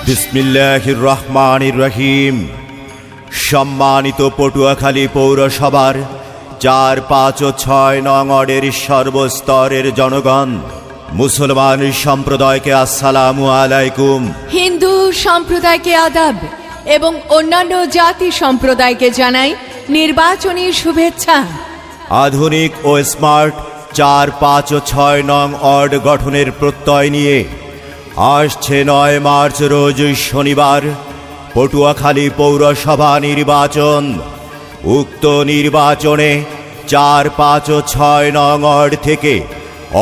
বিসমিল্লাহির রহমানির রহিম। সম্মানিত পটুয়াখালী পৌরসভার ৪, ৫ ও ৬ নং ওয়ার্ডের সর্বস্তরের জনগণ, মুসলমান সম্প্রদায়কে আসসালামু আলাইকুম, হিন্দু সম্প্রদায়কে আদাব এবং অন্যান্য জাতি সম্প্রদায়কে জানাই নির্বাচনী শুভেচ্ছা। আধুনিক ও স্মার্ট ৪, ৫ ও ৬ নং ওয়ার্ড গঠনের প্রত্যয় নিয়ে আসছে ৯ মার্চ রোজ শনিবার পটুয়াখালী পৌরসভা নির্বাচন। উক্ত নির্বাচনে ৪, ৫ ও ৬ নং ওয়ার্ড থেকে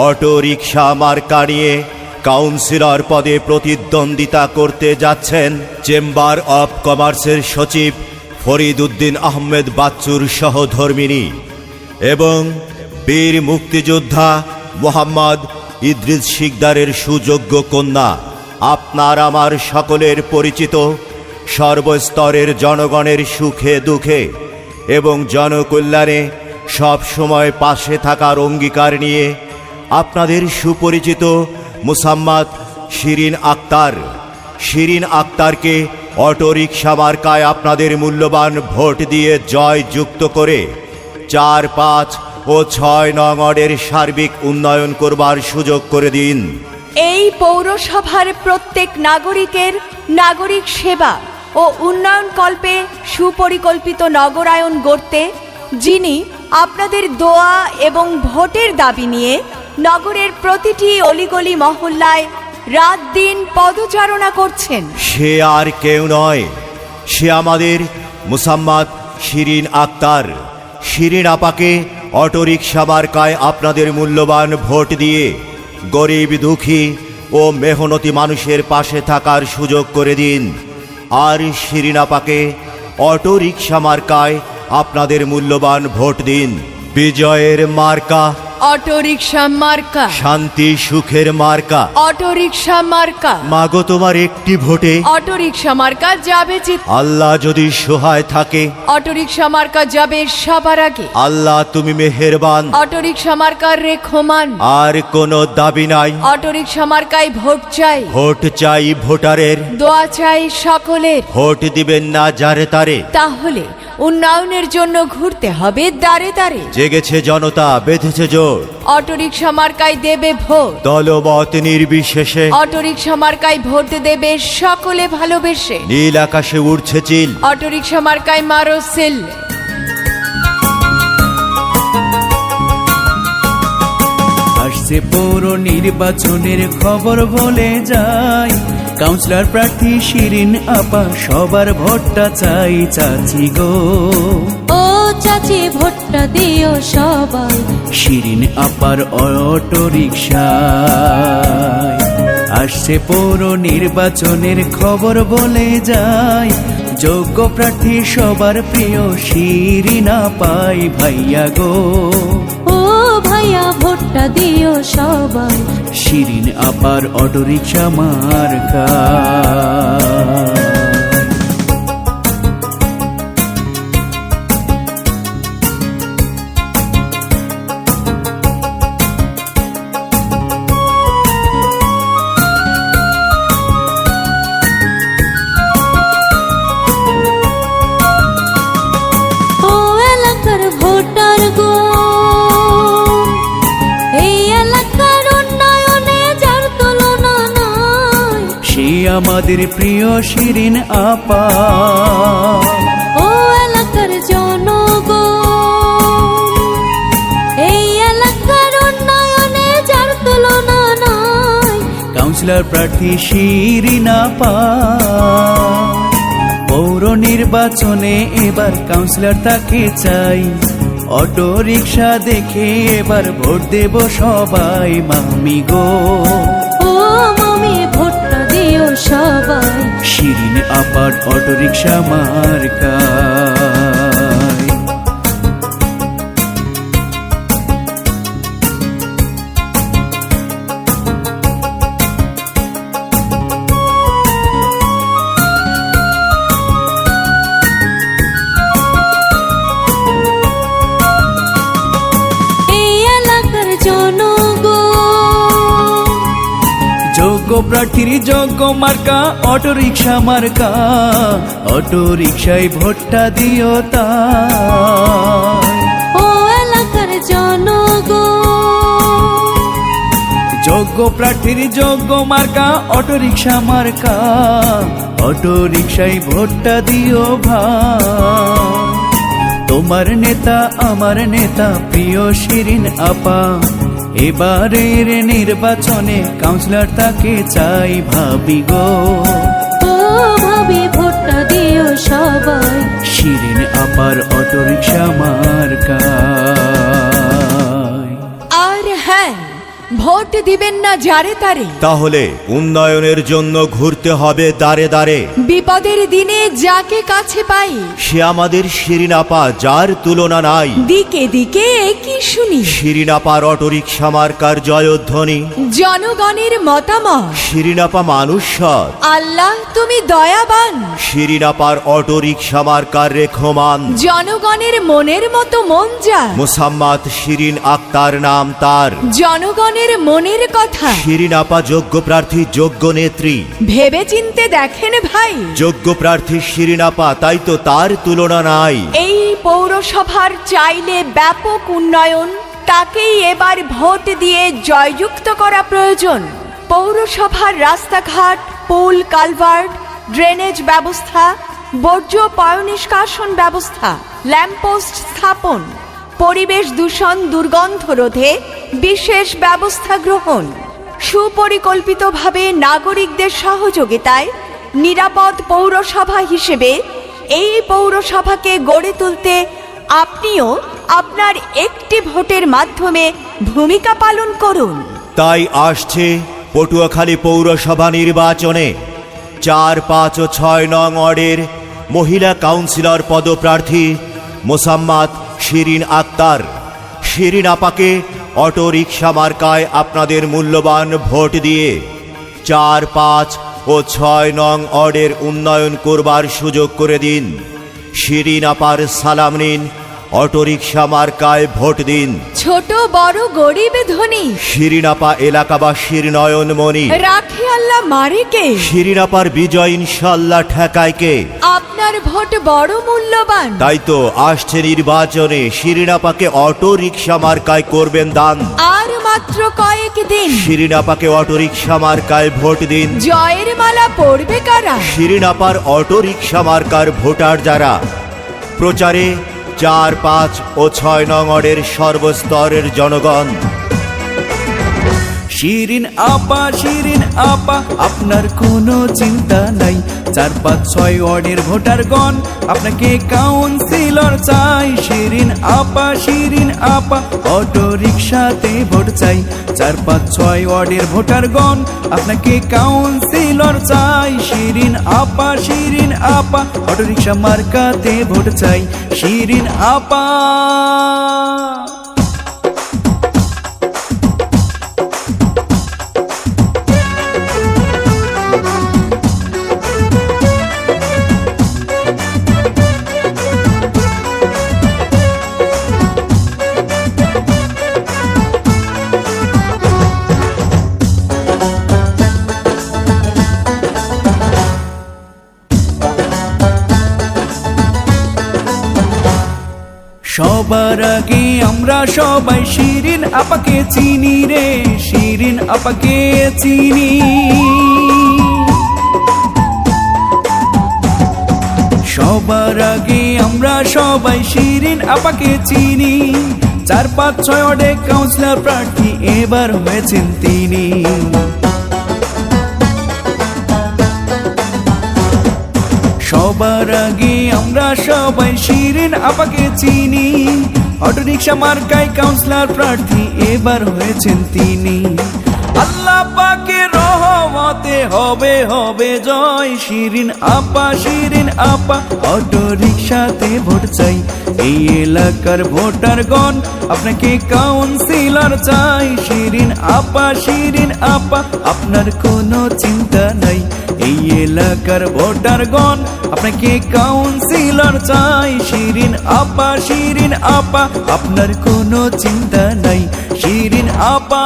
অটো রিকশা মার্কা নিয়ে কাউন্সিলর পদে প্রতিদ্বন্দ্বিতা করতে যাচ্ছেন চেম্বার অব কমার্সের সচিব ফরিদ উদ্দিন আহমেদ বাচ্চুর সহধর্মিনী এবং বীর মুক্তিযোদ্ধা মোহাম্মদ ইদ্রিস শিকদারের সুযোগ্য কন্যা, আপনার আমার সকলের পরিচিত, সর্বস্তরের জনগণের সুখে দুঃখে এবং জনকল্যাণে সব সময় পাশে থাকার অঙ্গীকার নিয়ে আপনাদের সুপরিচিত মুসাম্মাদ শিরিন আক্তার। শিরিন আক্তারকে অটোরিকশা মার্কায় আপনাদের মূল্যবান ভোট দিয়ে জয় যুক্ত করে ৪, ৫ ও ৬ নং ওয়ার্ডের সার্বিক উন্নয়ন করবার সুযোগ করে দিন। এই পৌরসভার প্রত্যেক নাগরিকের নাগরিক সেবা ও উন্নয়ন কল্পে সুপরিকল্পিত নগরায়ন গড়তে যিনি আপনাদের দোয়া এবং ভোটের দাবি নিয়ে নগরের প্রতিটি অলিগলি মহল্লায় রাত দিন পদচারণা করছেন, সে আর কেউ নয়, সে আমাদের মুসাম্মাদ শিরিন আক্তার। শিরিন আপাকে অটোরিকশা মার্কায় আপনাদের মূল্যবান ভোট দিয়ে গরিব দুঃখী ও মেহনতি মানুষের পাশে থাকার সুযোগ করে দিন। আর শিরিন আপাকে অটোরিকশা মার্কায় আপনাদের মূল্যবান ভোট দিন। বিজয়ের মার্কা অটোরিকশা মার্কা, শান্তি সুখের মার্কা। অটোরিকশা মার্কা, মাগো তোমার একটি ভোটে অটোরিকশা মার্কা যাবে জিত। আল্লাহ যদি সহায় থাকে, অটোরিকশা মার্কা যাবে সবার আগে। আল্লাহ তুমি মেহেরবান। অটোরিকশা মার্কার রেখমান, আর কোনো দাবি নাই, অটোরিকশা মার্কায় ভোট চাই। ভোট চাই ভোটারের, দোয়া চাই সকলের। ভোট দিবেন না যারে তারে, তাহলে উন্নয়নের জন্য ঘুরতে হবে দাঁড়ে দাঁড়ে। জেগেছে জনতা, বেঁধেছে জোর, অটোরিকশা মার্কায় দেবে ভোট। দলমত নির্বিশেষে অটোরিকশা মার্কায় ভোট দেবে সকলে ভালোবেসে। নীল আকাশে উড়ছে চিল, অটোরিকশা মার্কায় মারো সেল। আসছে পৌর নির্বাচনের খবর বলে যাই, কাউন্সিলর প্রার্থী শিরিন আপা সবার ভোটটা চাই। চাচি গো ও চাচি ভোটটা দিও সবাই, শিরিন আপার অটো রিকশায়। আসছে পৌর নির্বাচনের খবর বলে যাই, যোগ্য প্রার্থী সবার প্রিয় শিরিন আপাই। ভাইয়া গো ও ভাইয়া ভোটটা দিও সবাই, শিরিন আপার অটো রিকশা মার্কা। ও এলাকার ভোটার গো, এই এলাকার উন্নয়নে যার তুলনা নাই, সে আমাদের প্রিয় শিরিন আপা। ও এলাকার জনগণ, এই এলাকার উন্নয়নে যার তুলনা নাই, কাউন্সিলর প্রার্থী শিরিন আপা। পৌর নির্বাচনে এবার কাউন্সিলর তাকে চাই, অটো রিকশা দেখে এবার ভোট দেব সবাই। মামি গো ও মামি ভোটটা দিও সবাই, শিরিন আপার অটো রিকশা মার্কা। এই এলাকার জনগণ, যোগ্য প্রার্থীর যোগ্য মার্কা অটোরিকশা মার্কা, অটোরিকশায় ভোটটা দিও তাই। ও এলাকার জনগণ, যোগ্য প্রার্থীর যোগ্য মার্কা অটোরিকশা মার্কা, অটোরিকশায় ভোটটা দিও ভাই। তোমার নেতা আমার নেতা প্রিয় শিরিন আপা, এবারের নির্বাচনে কাউন্সিলর তাকে চাই ভাবি গো। ও ভাবি ভোটটা দিও সবাই, শিরিন আপার অটোরিকশা মার্কা। আর হ্যাঁ, ভোট দিবেন না যারে তারে, তাহলে উন্নয়নের জন্য ঘুরতে হবে দাঁড়ে দাঁড়ে। বিপদের দিনে যাকে কাছে পাই, সে আমাদের শিরিন আপা, যার তুলনা নাই। দিকে দিকে একই শুনি, শিরিন আপার অটোরিকশা মার্কার জয়ধ্বনি। জনগণের মতামত, শিরিন আপা মানুষ সৎ, আল্লাহ তুমি দয়াবান। শিরিন আপার অটোরিকশা মার্কার রেখমান। জনগণের মনের মতো মন যার, মোসাম্মদ শিরিন আক্তার নাম তার। জনগণের মনের কথা, শিরিন আপা যোগ্য প্রার্থী, যোগ্য নেত্রী। ভেবে চিনতে দেখেন ভাই, যোগ্য প্রার্থী শিরিন আপা, তাই তো তার তুলনা নাই। এই পৌরসভার চাইলে ব্যাপক উন্নয়ন, তাকেই এবার ভোট দিয়ে জয়যুক্ত করা প্রয়োজন। পৌরসভার রাস্তাঘাট, পুল, কালভার্ট, ড্রেনেজ ব্যবস্থা, বর্জ্য পয়ঃনিষ্কাশন ব্যবস্থা, ল্যাম্পপোস্ট স্থাপন, পরিবেশ দূষণ দুর্গন্ধ রোধে বিশেষ ব্যবস্থা গ্রহণ, সুপরিকল্পিতভাবে নাগরিকদের সহযোগিতায় নিরাপদ পৌরসভা হিসেবে এই পৌরসভাকে গড়ে তুলতে আপনিও আপনার একটি ভোটের মাধ্যমে ভূমিকা পালন করুন। তাই আসছে পটুয়াখালী পৌরসভা নির্বাচনে ৪, ৫ ও ৬ নং ওয়ার্ডের মহিলা কাউন্সিলর পদপ্রার্থী মোসাম্মদ শিরিন আক্তার। শিরিন আপাকে অটোরিকশা মার্কায় আপনাদের মূল্যবান ভোট দিয়ে ৪, ৫ ও ৬ নং ওয়ার্ডের উন্নয়ন করবার সুযোগ করে দিন। শিরিন আপার সালাম নিন, অটোরিকশা মার্কায় ভোট দিন। ছোট বড় গরিব ধনী, শিরিন আপা এলাকাবাসীর নয়নমণি। রাখে আল্লাহ মারেকে, শিরিন আপার বিজয় ইনশাল্লাহ ঠেকায় কে? আপনার ভোট বড় মূল্যবান। তাই তো আসছে নির্বাচনে শিরিন আপাকে অটোরিকশা মার্কায় করবেন দান। আর মাত্র কয়েক দিন, শিরিন আপাকে অটোরিকশা মার্কায় ভোট দিন। জয়ের মালা পড়বে কারা? শিরিন আপার অটোরিকশা মার্কার ভোটার যারা। প্রচারে ৪, ৫ ও ৬ নং ওয়ার্ডের সর্বস্তরের জনগণ। শিরিন আপা আপনার কোনো চিন্তা নাই। ৪, ৫, ৬ ওয়ার্ডের ভোটারগণ আপনাকে কাউন্সিলর চাই। শিরিন আপা অটোরিকশাতে ভোট চাই। ৪, ৫, ৬ ওয়ার্ডের ভোটারগণ আপনাকে কাউন্সিলর চাই। শিরিন আপা অটোরিকশা মার্কাতে ভোট চাই। শিরিন আপা। সবার আগে আমরা সবাই শিরিন আপাকে চিনি রে, শিরিন আপাকে চিনি। সবার আগে আমরা সবাই শিরিন আপাকে চিনি। ৪, ৫, ৬ ওয়ার্ডে কাউন্সিলর প্রার্থী এবার হয়েছেন তিনি। সবার আগে আমরা সবাই শিরিন আপাকে চিনি। অটোরিকশা মার্কায় কাউন্সিলর প্রার্থী এবার হয়েছেন তিনি। আল্লাহ পাকের রহমতে হবে জয়। শিরিন আপা অটোরিকশাতে ভোট চাই। এই এলাকার ভোটারগণ আপনাকে কাউন্সিলর চাই। শিরিন আপা আপনার কোনো চিন্তা নাই। এই এলাকার ভোটারগণ আপনাকে কাউন্সিলর চাই। শিরিন আপা আপনার কোনো চিন্তা নাই। শিরিন আপা।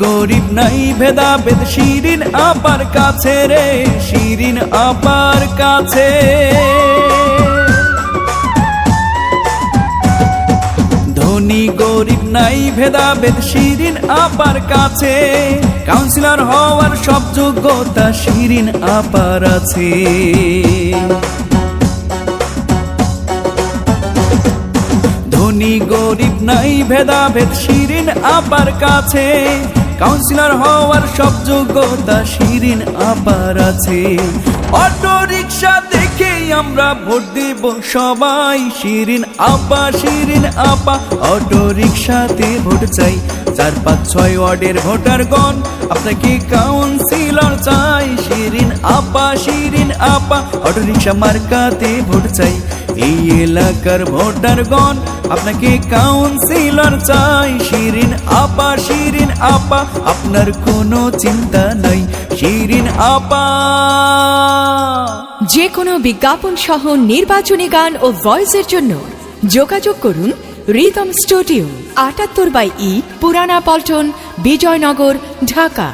গরিব নাই ভেদাভেদ শিরিন আপার কাছে রে, শিরিন আপার কাছে। ধনী গরিব নাই ভেদাভেদ শিরিন আপার কাছে, কাউন্সিলর হওয়ার সব যোগ্যতা শিরিন আপার আছে। ধনী গরিব নাই ভেদাভেদ শিরিন আপার কাছে, কাউন্সিলর হওয়ার সব যোগ্যতা শিরিন আপার আছে। অটো রিক্সা দেখেই আমরা ভোট দেব সবাই, শিরিন আপা শিরিন আপা। অটো রিক্সাতে ভোট চাই, 4-5-6 ওয়ার্ডের ভোটারগণ আপনাকে কাউন্সিলর চাই, শিরিন আপা শিরিন আপা। অটো রিক্সা মার্কাতে ভোট চাই, এই এলাকার ভোটারগণ আপনাকে কাউন্সিলর চাই, শিরিন আপা শিরিন আপা। আপনার কোনো চিন্তা নাই শিরিন আপা। যে কোনো বিজ্ঞাপন সহ নির্বাচনী গান ও ভয়েসের জন্য যোগাযোগ করুন রিদম স্টুডিও, 78/E, পুরানা পল্টন, বিজয়নগর, ঢাকা।